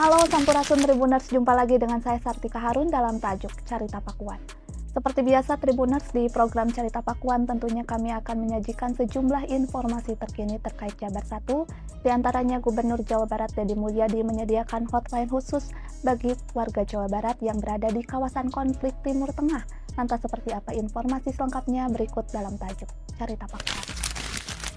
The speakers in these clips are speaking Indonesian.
Halo Sampurasun Tribuners, jumpa lagi dengan saya Sartika Harun dalam tajuk Carita Pakuan. Seperti biasa Tribuners, di program Carita Pakuan tentunya kami akan menyajikan sejumlah informasi terkini terkait Jabar 1. Di antaranya Gubernur Jawa Barat Deddy Mulyadi menyediakan hotline khusus bagi warga Jawa Barat yang berada di kawasan konflik Timur Tengah. Lantas seperti apa informasi selengkapnya berikut dalam tajuk Carita Pakuan.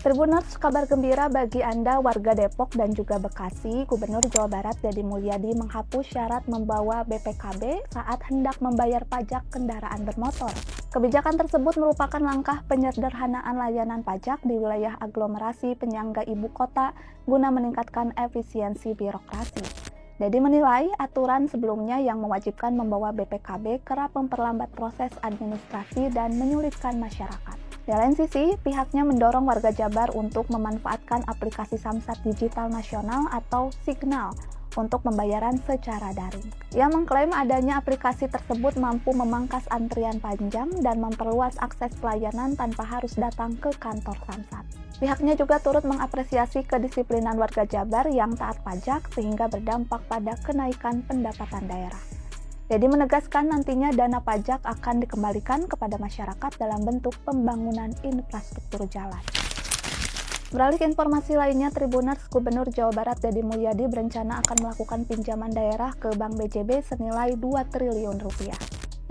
Tribuners, kabar gembira bagi Anda warga Depok dan juga Bekasi. Gubernur Jawa Barat Deddy Mulyadi menghapus syarat membawa BPKB saat hendak membayar pajak kendaraan bermotor. Kebijakan tersebut merupakan langkah penyederhanaan layanan pajak di wilayah aglomerasi penyangga ibu kota guna meningkatkan efisiensi birokrasi. Deddy menilai aturan sebelumnya yang mewajibkan membawa BPKB kerap memperlambat proses administrasi dan menyulitkan masyarakat. Di lain sisi, pihaknya mendorong warga Jabar untuk memanfaatkan aplikasi Samsat Digital Nasional atau Signal untuk pembayaran secara daring. Ia mengklaim adanya aplikasi tersebut mampu memangkas antrian panjang dan memperluas akses pelayanan tanpa harus datang ke kantor Samsat. Pihaknya juga turut mengapresiasi kedisiplinan warga Jabar yang taat pajak sehingga berdampak pada kenaikan pendapatan daerah. Deddy menegaskan nantinya dana pajak akan dikembalikan kepada masyarakat dalam bentuk pembangunan infrastruktur jalan. Beralih ke informasi lainnya, Tribuners, Gubernur Jawa Barat Deddy Mulyadi berencana akan melakukan pinjaman daerah ke Bank BJB senilai 2 triliun rupiah.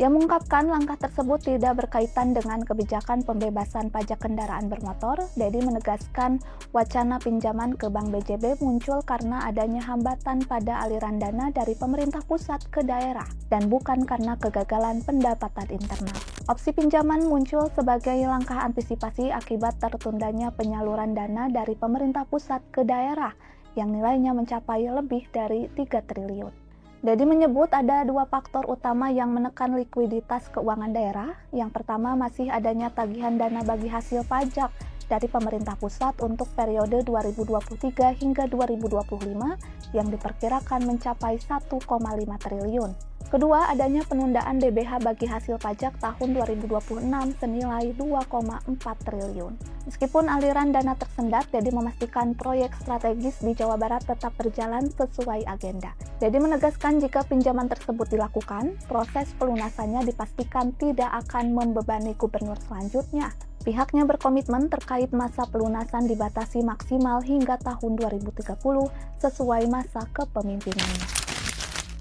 Ia mengungkapkan langkah tersebut tidak berkaitan dengan kebijakan pembebasan pajak kendaraan bermotor. Deddy menegaskan wacana pinjaman ke Bank BJB muncul karena adanya hambatan pada aliran dana dari pemerintah pusat ke daerah dan bukan karena kegagalan pendapatan internal. Opsi pinjaman muncul sebagai langkah antisipasi akibat tertundanya penyaluran dana dari pemerintah pusat ke daerah yang nilainya mencapai lebih dari 3 triliun. Deddy menyebut ada 2 faktor utama yang menekan likuiditas keuangan daerah. Yang pertama masih adanya tagihan dana bagi hasil pajak dari pemerintah pusat untuk periode 2023 hingga 2025 yang diperkirakan mencapai 1,5 triliun. Kedua, adanya penundaan DBH bagi hasil pajak tahun 2026 senilai 2,4 triliun. Meskipun aliran dana tersendat, Deddy memastikan proyek strategis di Jawa Barat tetap berjalan sesuai agenda. Deddy menegaskan jika pinjaman tersebut dilakukan, proses pelunasannya dipastikan tidak akan membebani gubernur selanjutnya. Pihaknya berkomitmen terkait masa pelunasan dibatasi maksimal hingga tahun 2030 sesuai masa kepemimpinannya.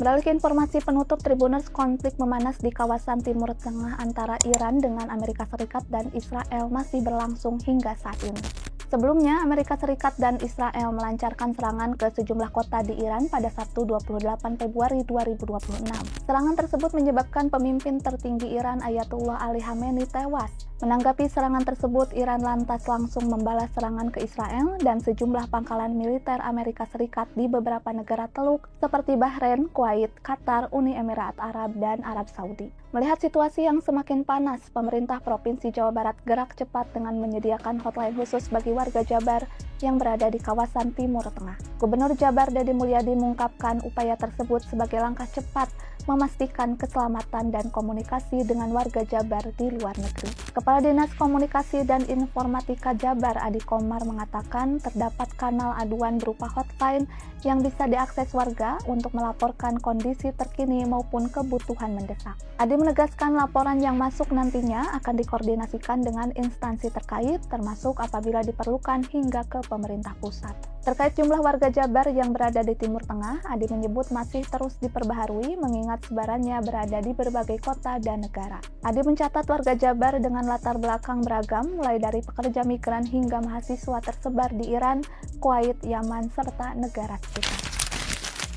Beralih ke informasi penutup, Tribuners, konflik memanas di kawasan Timur Tengah antara Iran dengan Amerika Serikat dan Israel masih berlangsung hingga saat ini. Sebelumnya, Amerika Serikat dan Israel melancarkan serangan ke sejumlah kota di Iran pada Sabtu 28 Februari 2026. Serangan tersebut menyebabkan pemimpin tertinggi Iran Ayatullah Ali Khamenei tewas. Menanggapi serangan tersebut, Iran lantas langsung membalas serangan ke Israel dan sejumlah pangkalan militer Amerika Serikat di beberapa negara Teluk seperti Bahrain, Kuwait, Qatar, Uni Emirat Arab, dan Arab Saudi. Melihat situasi yang semakin panas, pemerintah Provinsi Jawa Barat gerak cepat dengan menyediakan hotline khusus bagi warga Jabar yang berada di kawasan Timur Tengah. Gubernur Jabar Deddy Mulyadi mengungkapkan upaya tersebut sebagai langkah cepat memastikan keselamatan dan komunikasi dengan warga Jabar di luar negeri. Kepala Dinas Komunikasi dan Informatika Jabar Adi Komar mengatakan terdapat kanal aduan berupa hotline yang bisa diakses warga untuk melaporkan kondisi terkini maupun kebutuhan mendesak. Adi menegaskan laporan yang masuk nantinya akan dikoordinasikan dengan instansi terkait termasuk apabila diperlukan hingga ke pemerintah pusat. Terkait jumlah warga Jabar yang berada di Timur Tengah, Adi menyebut masih terus diperbaharui mengingat sebarannya berada di berbagai kota dan negara. Adi mencatat warga Jabar dengan latar belakang beragam mulai dari pekerja migran hingga mahasiswa tersebar di Iran, Kuwait, Yaman, serta negara sekitar.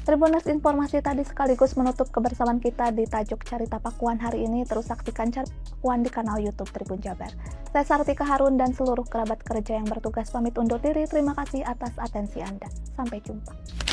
Tribuners, informasi tadi sekaligus menutup kebersamaan kita di tajuk Carita Pakuan hari ini. Terus saksikan Carita Pakuan di kanal YouTube Tribun Jabar. Saya Sartika Harun dan seluruh kerabat kerja yang bertugas pamit undur diri. Terima kasih atas atensi Anda. Sampai jumpa.